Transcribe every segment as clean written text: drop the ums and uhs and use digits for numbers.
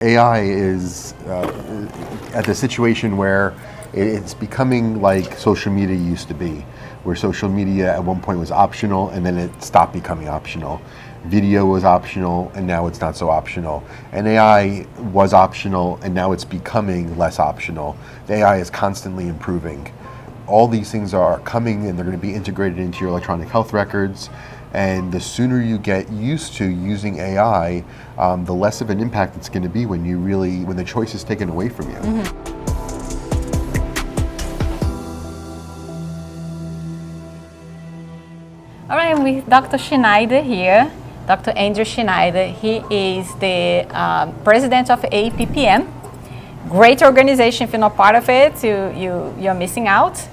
AI is at the situation where it's becoming like social media used to be, where social media at one point was optional and then it stopped becoming optional. Video was optional and now it's not so optional. And AI was optional and now it's becoming less optional. The AI is constantly improving. All these things are coming and they're going to be integrated into your electronic health records. And the sooner you get used to using AI, the less of an impact it's going to be when the choice is taken away from you. All right, I'm with Dr. Schneider here, Dr. Andrew Schneider. He is the president of AAPPM. Great organization. If you're not part of it, you're missing out.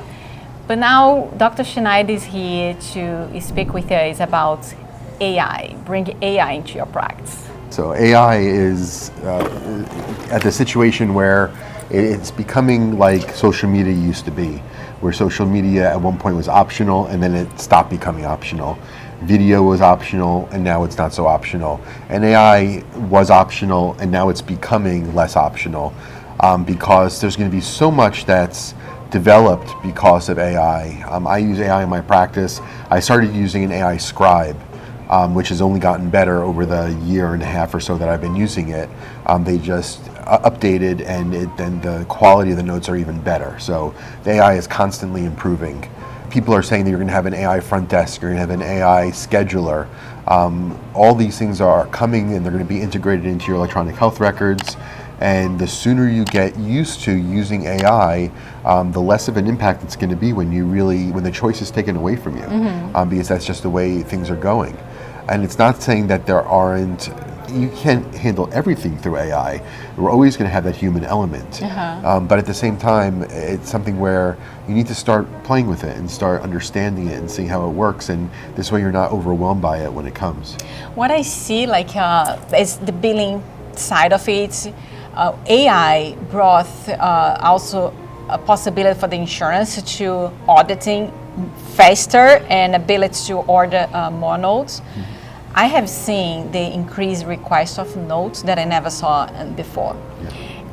But now Dr. Schneider is here to speak with us about AI, bring AI into your practice. So AI is at the situation where it's becoming like social media used to be, where social media at one point was optional and then it stopped becoming optional. Video was optional and now it's not so optional. And AI was optional and now it's becoming less optional because there's going to be so much that's developed because of AI. I use AI in my practice. I started using an AI Scribe, which has only gotten better over the year and a half or so that I've been using it. They just updated and the quality of the notes are even better. So the AI is constantly improving. People are saying that you're going to have an AI front desk, you're going to have an AI scheduler. All these things are coming and they're going to be integrated into your electronic health records. And the sooner you get used to using AI, the less of an impact it's going to be when the choice is taken away from you, because that's just the way things are going. And it's not saying that you can't handle everything through AI. We're always going to have that human element. But at the same time, it's something where you need to start playing with it and start understanding it and seeing how it works. And this way you're not overwhelmed by it when it comes. What I see is the billing side of it. AI brought also a possibility for the insurance to auditing faster and ability to order more notes. I have seen the increased request of notes that I never saw before.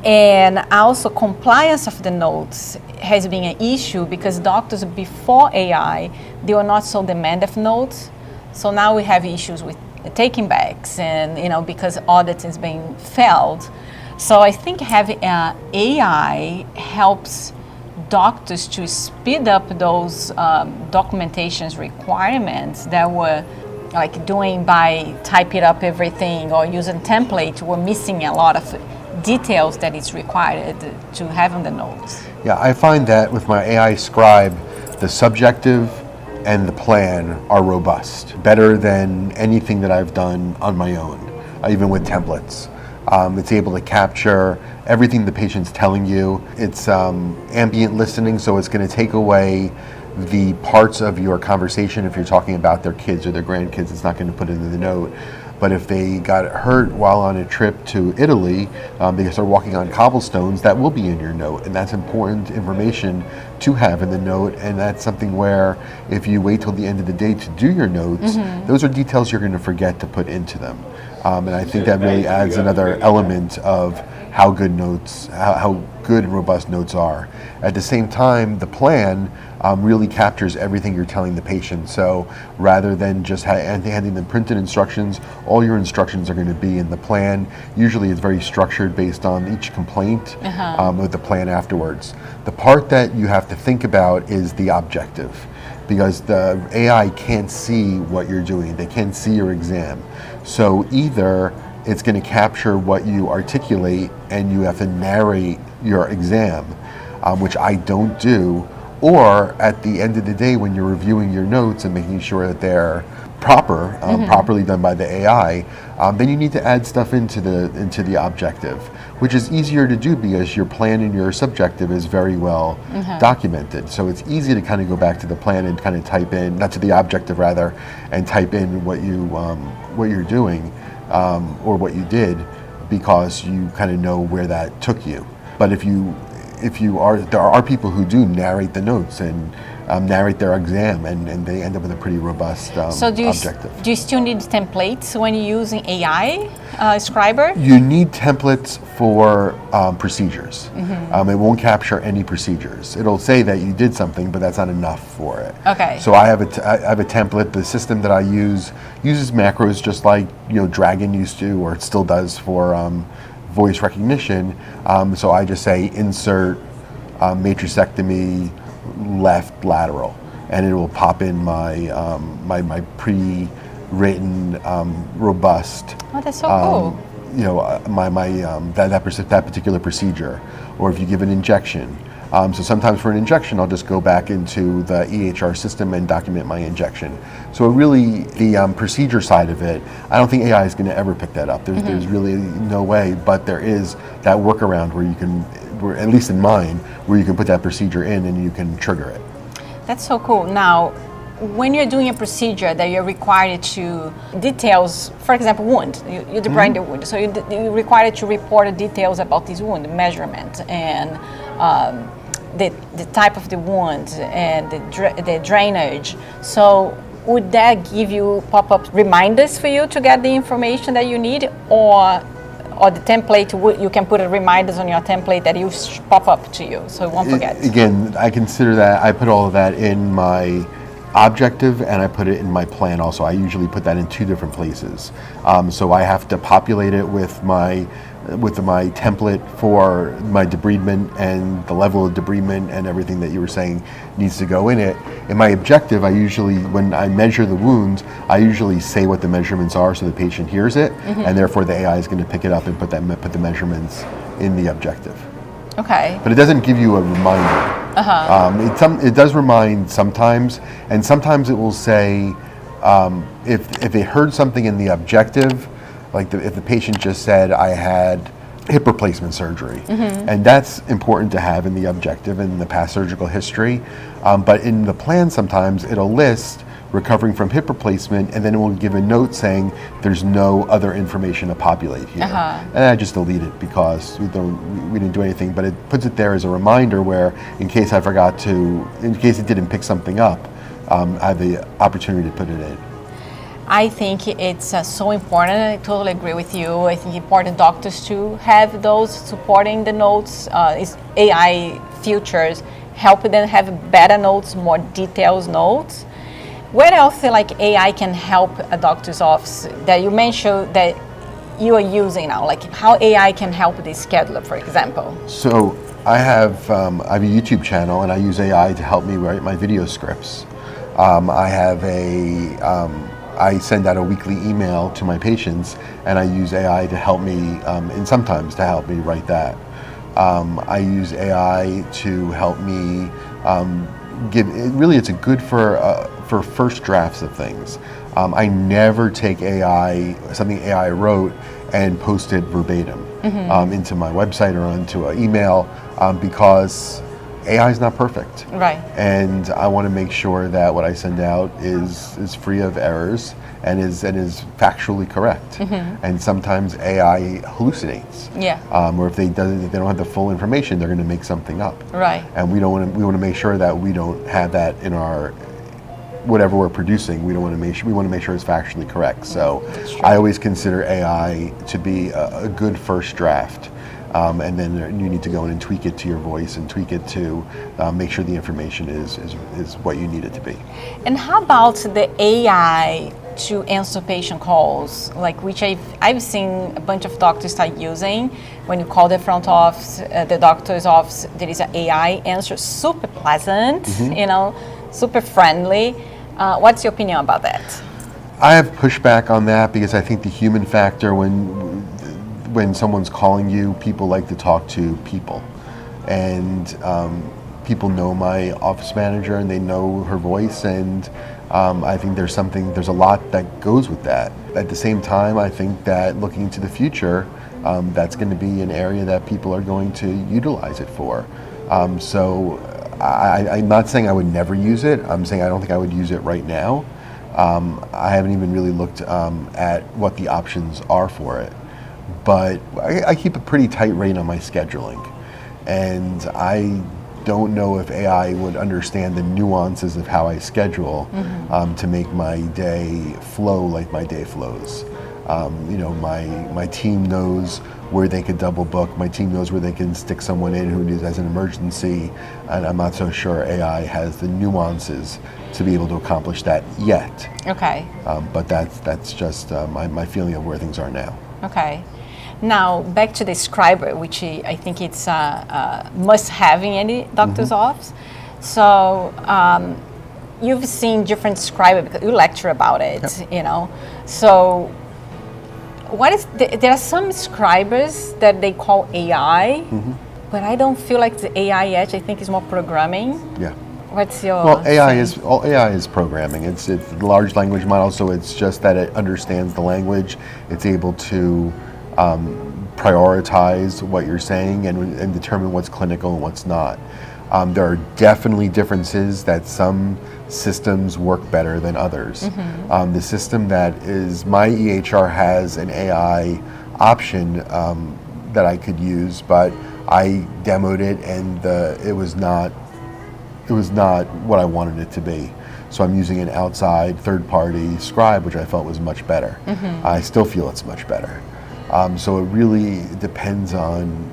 And also compliance of the notes has been an issue because doctors before AI, they were not so demanding of notes. So now we have issues with taking backs and, because audit is being failed. So I think having AI helps doctors to speed up those documentations requirements that were doing by typing up everything or using template. We're missing a lot of details that is required to have in the notes. Yeah, I find that with my AI Scribe, the subjective and the plan are robust, better than anything that I've done on my own, even with templates. It's able to capture everything the patient's telling you. It's ambient listening, so it's going to take away the parts of your conversation. If you're talking about their kids or their grandkids, it's not going to put it in the note. But if they got hurt while on a trip to Italy because they're walking on cobblestones, that will be in your note. And that's important information to have in the note. And that's something where if you wait till the end of the day to do your notes, those are details you're going to forget to put into them. And I think that really adds another element of how good and robust notes are. At the same time, the plan really captures everything you're telling the patient. So rather than just handing them printed instructions, all your instructions are going to be in the plan. Usually it's very structured based on each complaint with the plan afterwards. The part that you have to think about is the objective, because the AI can't see what you're doing. They can't see your exam. So either it's going to capture what you articulate and you have to narrate your exam, which I don't do, or at the end of the day when you're reviewing your notes and making sure that they're properly done by the AI, then you need to add stuff into the objective, which is easier to do because your plan and your subjective is very well documented. So it's easy to kind of go back to the plan and kind of type in, not to the objective rather, and type in what you're doing or what you did, because you kind of know where that took you. But if you there are people who do narrate the notes and narrate their exam, and they end up with a pretty robust So objective. do you still need templates when you're using AI, Scriber? You need templates for procedures. It won't capture any procedures. It'll say that you did something, but that's not enough for it. Okay. So I have a template. The system that I use uses macros just like Dragon used to, or it still does for voice recognition. So I just say insert matrixectomy left lateral, and it will pop in my my pre-written robust. Oh, that's so cool. That particular procedure, or if you give an injection. So sometimes for an injection, I'll just go back into the EHR system and document my injection. So really, the procedure side of it, I don't think AI is going to ever pick that up. There's really no way, but there is that workaround where you can, at least in mine, where you can put that procedure in and you can trigger it. That's so cool. Now, when you're doing a procedure that you're required to details, for example, wound, you debride the wound, so you're required to report the details about this wound, the measurement, and the type of the wound, and the drainage. So would that give you pop-up reminders for you to get the information that you need, or the template, you can put reminders on your template that you pop up to you, so you won't forget? Again, I consider that, I put all of that in my objective, and I put it in my plan also. I usually put that in two different places. So I have to populate it with my template for my debridement and the level of debridement and everything that you were saying needs to go in it. In my objective, I usually, when I measure the wounds, I usually say what the measurements are so the patient hears it, and therefore the AI is going to pick it up and put the measurements in the objective. Okay. But it doesn't give you a reminder. It does remind sometimes, and sometimes it will say if they heard something in the objective, like if the patient just said, I had hip replacement surgery, and that's important to have in the objective and the past surgical history. But in the plan, sometimes it'll list recovering from hip replacement, and then it will give a note saying there's no other information to populate here. And I just delete it because we didn't do anything, but it puts it there as a reminder where in case it didn't pick something up, I have the opportunity to put it in. I think it's so important. I totally agree with you. I think important doctors to have those supporting the notes. AI features help them have better notes, more detailed notes. Where else like AI can help a doctor's office that you mentioned that you are using now? Like how AI can help the scheduler, for example? So I have a YouTube channel, and I use AI to help me write my video scripts. I send out a weekly email to my patients, and I use AI to help me, and sometimes to help me write that. I use AI to help me it's good for first drafts of things. I never take something AI wrote and post it verbatim into my website or onto an email because AI is not perfect. Right. And I want to make sure that what I send out is free of errors and is factually correct. And sometimes AI hallucinates. Yeah. Or if they don't have the full information, they're going to make something up. Right. And we want to make sure that we don't have that in our whatever we're producing. We want to make sure it's factually correct. So I always consider AI to be a good first draft. And then you need to go in and tweak it to your voice and tweak it to make sure the information is what you need it to be. And how about the AI to answer patient calls, like which I've seen a bunch of doctors start using. When you call the front office, the doctor's office, there is an AI answer, super pleasant, super friendly. What's your opinion about that? I have pushback on that because I think the human factor when someone's calling you, people like to talk to people, and people know my office manager and they know her voice, and I think there's a lot that goes with that. At the same time, I think that looking into the future, that's going to be an area that people are going to utilize it for. So I'm not saying I would never use it. I'm saying I don't think I would use it right now. I haven't even really looked at what the options are for it. But I keep a pretty tight rein on my scheduling. And I don't know if AI would understand the nuances of how I schedule to make my day flow like my day flows. My team knows where they could double book. My team knows where they can stick someone in who has an emergency, and I'm not so sure AI has the nuances to be able to accomplish that yet. Okay. But that's just my feeling of where things are now. Okay. Now, back to the Scribe, which I think it's must have in any doctor's office. So, you've seen different Scribe, because you lecture about it, Yep. So, there are some Scribes that they call AI, but I don't feel like the AI yet. I think it's more programming. Yeah. What's your Well, AI say? is programming. It's a large language model, so it's just that it understands the language. It's able to prioritize what you're saying and determine what's clinical and what's not. There are definitely differences that some systems work better than others. The system that is my EHR has an AI option that I could use, but I demoed it and it was not what I wanted it to be. So I'm using an outside third-party Scribe, which I felt was much better. I still feel it's much better. So it really depends on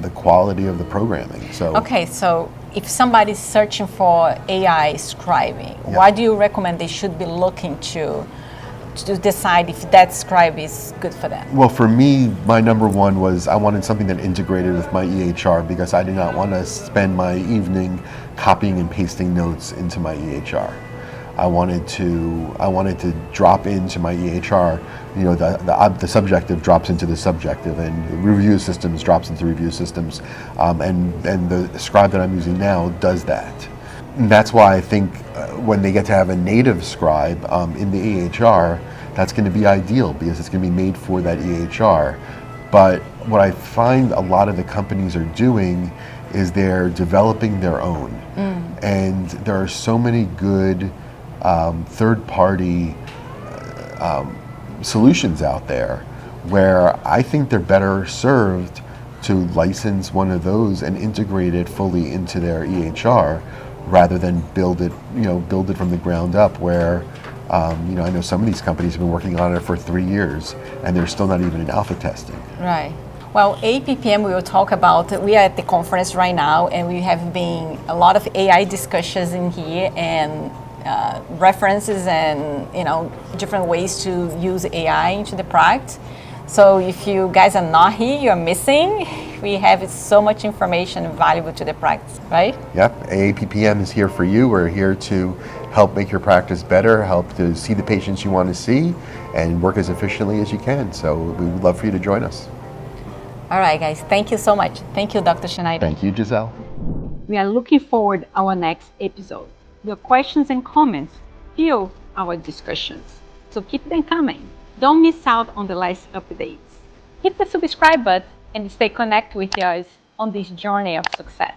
the quality of the programming. So Okay, so if somebody's searching for AI scribing, what do you recommend they should be looking to decide if that scribe is good for them? Well, for me, my number one was I wanted something that integrated with my EHR because I did not want to spend my evening copying and pasting notes into my EHR. I wanted to drop into my EHR, the subjective drops into the subjective, and review systems drops into review systems, and the Scribe that I'm using now does that. And that's why I think when they get to have a native Scribe in the EHR, that's going to be ideal because it's going to be made for that EHR. But what I find a lot of the companies are doing is they're developing their own, and there are so many good third-party solutions out there where I think they're better served to license one of those and integrate it fully into their EHR rather than build it from the ground up where I know some of these companies have been working on it for 3 years and they're still not even in alpha testing. Right. Well, AAPPM, we will talk about, we are at the conference right now and we have been a lot of AI discussions in here and references and different ways to use AI into the practice. So if you guys are not here, you're missing. We have so much information valuable to the practice, right? Yep, AAPPM is here for you. We're here to help make your practice better, help to see the patients you want to see, and work as efficiently as you can. So we would love for you to join us. All right, guys. Thank you so much. Thank you, Dr. Schneider. Thank you, Giselle. We are looking forward to our next episode. Your questions and comments fuel our discussions, so keep them coming. Don't miss out on the latest updates. Hit the subscribe button and stay connected with us on this journey of success.